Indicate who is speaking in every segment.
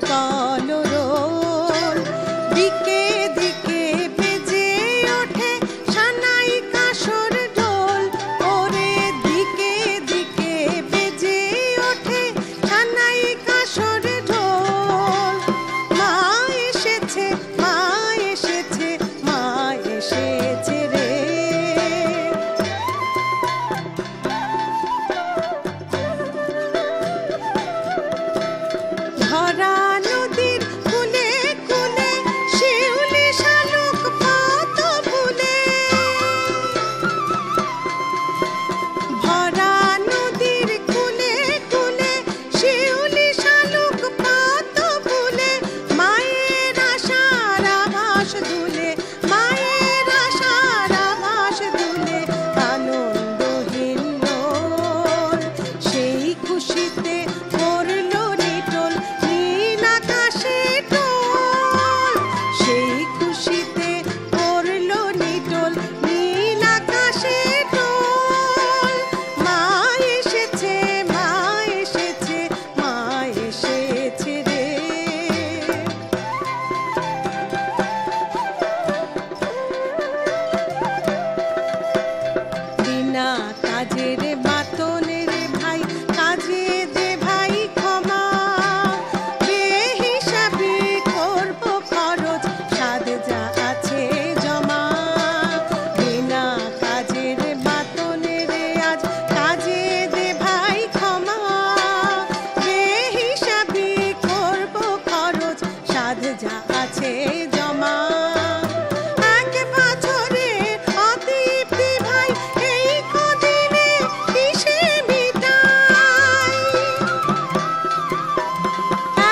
Speaker 1: কলরোল দিকে দিকে বেজে ওঠে সানাই কাসর ঢোল ওরে দিকে দিকে বেজে ওঠে সানাই কাসর ঢোল মা এসেছে মা এসেছে মা এসেছে রে ভরা নদীর কুলে কুলে শিউলি শালুক পাত ফুলে ভরা নদীর কুলে কুলে শিউলি শালুক পাত ফুলে মায়ের আশার আভাস দুলে মায়ের আশার আভাস দুলে আনন্দহীন লোল সেই খুশিতে পড়ল নিটোল নীল আকাশে টোল সেই খুশিতে পড়ল নিটোল নীল আকাশে টোল মা এসেছে মা এসেছে মা এসেছে রে বিনা কাজের বাতনের ভাই কাজে দে ভাই ক্ষমা বেহিসাবি করব খরচ সাদ যা আছে জমা বিনা কাজের বাতনের আজ কাজে দে ভাই ক্ষমা বেহিসাবি করব খরচ সাদ যা আছে জমা এক বছরের অতৃপ্তি ভাই এই কদিনে কিসে মিটাই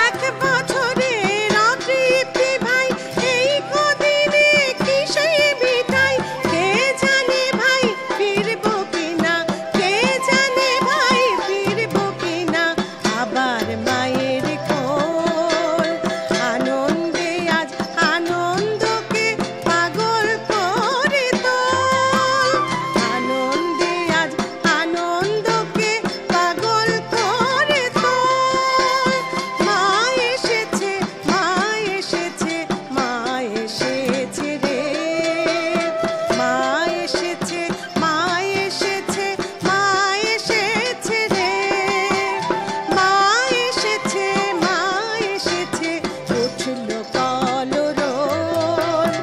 Speaker 1: এক বছরের অতৃপ্তি ভাই এই কদিনে কিসে মিটাই কে জানে ভাই ফিরবো কিনা কে জানে ভাই ফিরবো কিনা আবার মায়ের কোল আনন্দে আজ আনন্দকে পাগল করে তোল আনন্দে আজ আনন্দকে পাগল করে তোল মা এসেছে মা এসেছে মা এসেছে রে মা এসেছে মা এসেছে মা এসেছে রে মা এসেছে মা এসেছে উঠল কলরোল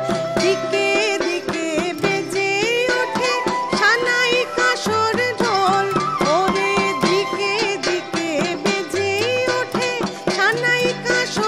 Speaker 1: দিকে দিকে বেজে ওঠে সানাই কাসর ঢোল ওরে দিকে দিকে বেজে ওঠে সানাই কাসর